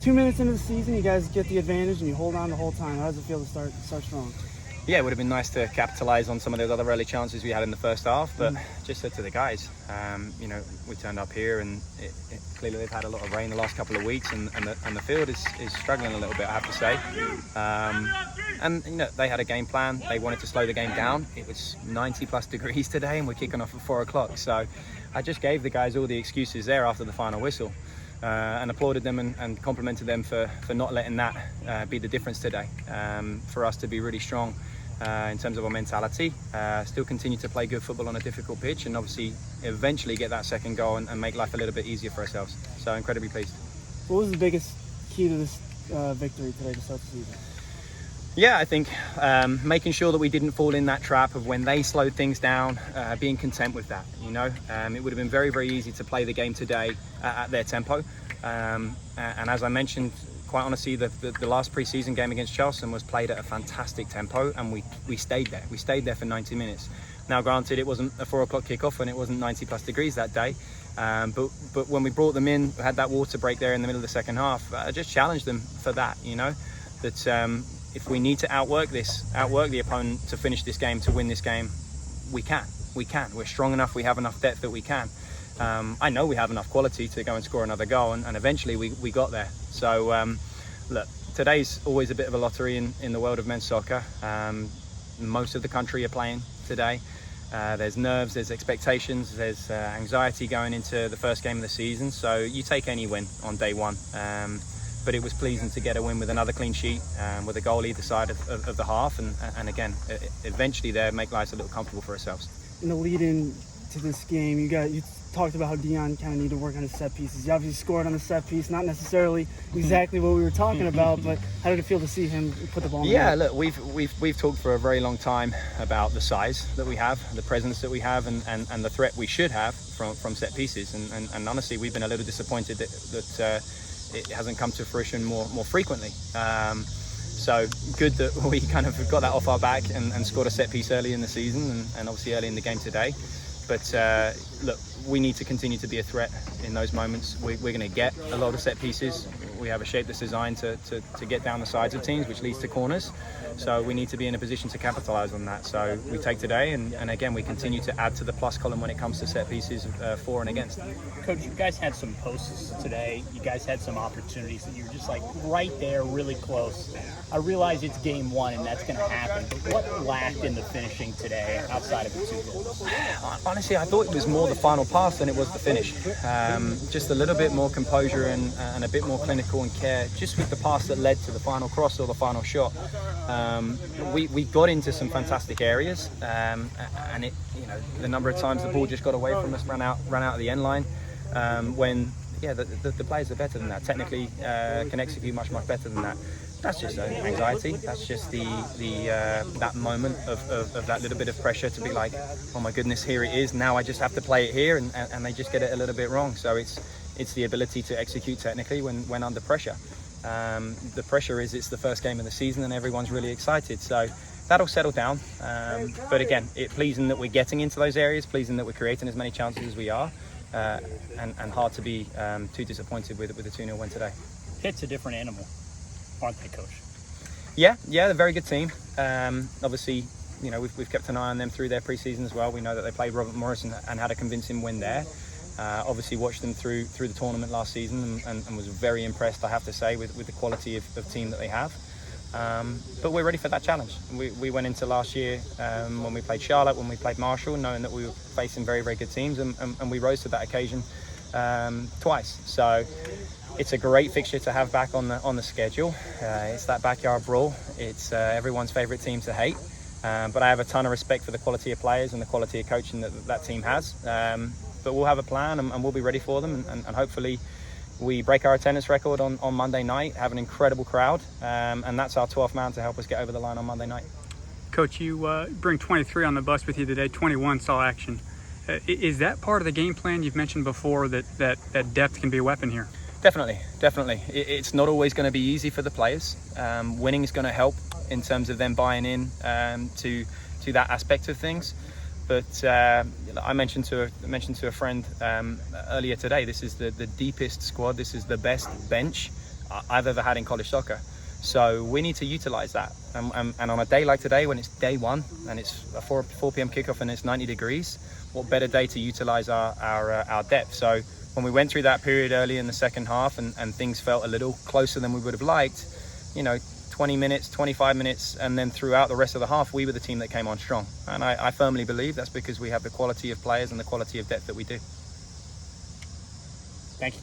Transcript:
2 minutes into the season, you guys get the advantage and you hold on the whole time. How does it feel to start strong? Yeah, it would have been nice to capitalise on some of those other early chances we had in the first half, but just said to the guys, we turned up here and clearly they've had a lot of rain the last couple of weeks and the field is struggling a little bit, I have to say. They had a game plan. They wanted to slow the game down. It was 90 plus degrees today and we're kicking off at 4 o'clock. So I just gave the guys all the excuses there after the final whistle. And applauded them and complimented them for not letting that be the difference today. For us to be really strong in terms of our mentality, still continue to play good football on a difficult pitch, and obviously eventually get that second goal and make life a little bit easier for ourselves. So incredibly pleased. What was the biggest key to this victory today to start the season? Yeah, I think making sure that we didn't fall in that trap of when they slowed things down, being content with that, It would have been very, very easy to play the game today at their tempo. And as I mentioned, quite honestly, the last pre-season game against Charleston was played at a fantastic tempo, and we stayed there. We stayed there for 90 minutes. Now, granted, it wasn't a 4 o'clock kickoff and it wasn't 90 plus degrees that day. But when we brought them in, we had that water break there in the middle of the second half. I just challenged them for that, that if we need to outwork the opponent to finish this game, to win this game, we can. We're strong enough. We have enough depth that we can. I know we have enough quality to go and score another goal, and eventually we got there. So, look, today's always a bit of a lottery in the world of men's soccer. Most of the country are playing today. There's nerves, there's expectations, there's anxiety going into the first game of the season. So you take any win on day one. But it was pleasing to get a win with another clean sheet, with a goal either side of the half, and again, eventually there make life a little comfortable for ourselves. In the lead-in to this game, you talked about how Dion kind of needed to work on his set pieces. You obviously scored on a set piece, not necessarily exactly what we were talking about, but how did it feel to see him put the ball in the net? Look, we've talked for a very long time about the size that we have, the presence that we have, and the threat we should have from set pieces. And honestly, we've been a little disappointed that it hasn't come to fruition more frequently. So good that we kind of got that off our back and scored a set piece early in the season and obviously early in the game today. But look, we need to continue to be a threat in those moments. We're going to get a lot of set pieces. We have a shape that's designed to get down the sides of teams, which leads to corners. So we need to be in a position to capitalise on that. So we take today, and again, we continue to add to the plus column when it comes to set pieces for and against. Coach, you guys had some posts today. You guys had some opportunities that you were just like right there, really close. I realize it's game one and that's going to happen, but what lacked in the finishing today outside of the 2 goals? Honestly, I thought it was more the final pass than it was the finish. Just a little bit more composure and a bit more clinical and care, just with the pass that led to the final cross or the final shot. We got into some fantastic areas, and it, the number of times the ball just got away from us, ran out of the end line. When the players are better than that, technically can execute much better than that. That's just anxiety. That's just the that moment of that little bit of pressure to be like, oh my goodness, here it is. Now I just have to play it here, and they just get it a little bit wrong. So it's the ability to execute technically when under pressure. The pressure is it's the first game of the season and everyone's really excited. So that'll settle down. But again, it's pleasing that we're getting into those areas, pleasing that we're creating as many chances as we are, and hard to be too disappointed with the 2-0 win today. Pitt's a different animal, aren't they, Coach? Yeah, they're a very good team. Obviously, we've kept an eye on them through their pre-season as well. We know that they played Robert Morris and had a convincing win there. Obviously watched them through the tournament last season and was very impressed, I have to say, with the quality of team that they have. But we're ready for that challenge. We went into last year when we played Charlotte, when we played Marshall, knowing that we were facing very, very good teams, and we rose to that occasion twice. So it's a great fixture to have back on the schedule. It's that backyard brawl. It's everyone's favourite team to hate. But I have a ton of respect for the quality of players and the quality of coaching that team has. But we'll have a plan and we'll be ready for them, and hopefully we break our attendance record on Monday night, have an incredible crowd, and that's our 12th man to help us get over the line on Monday night. Coach, you bring 23 on the bus with you today, 21 saw action. Is that part of the game plan? You've mentioned before that depth can be a weapon here. Definitely. It's not always going to be easy for the players. Winning is going to help in terms of them buying in to that aspect of things. But I mentioned to a friend earlier today, this is the deepest squad. This is the best bench I've ever had in college soccer. So we need to utilize that. And on a day like today, when it's day one and it's a 4 p.m. kickoff and it's 90 degrees, what better day to utilize our depth? So when we went through that period early in the second half and things felt a little closer than we would have liked, 20 minutes, 25 minutes, and then throughout the rest of the half, we were the team that came on strong. And I firmly believe that's because we have the quality of players and the quality of depth that we do. Thank you.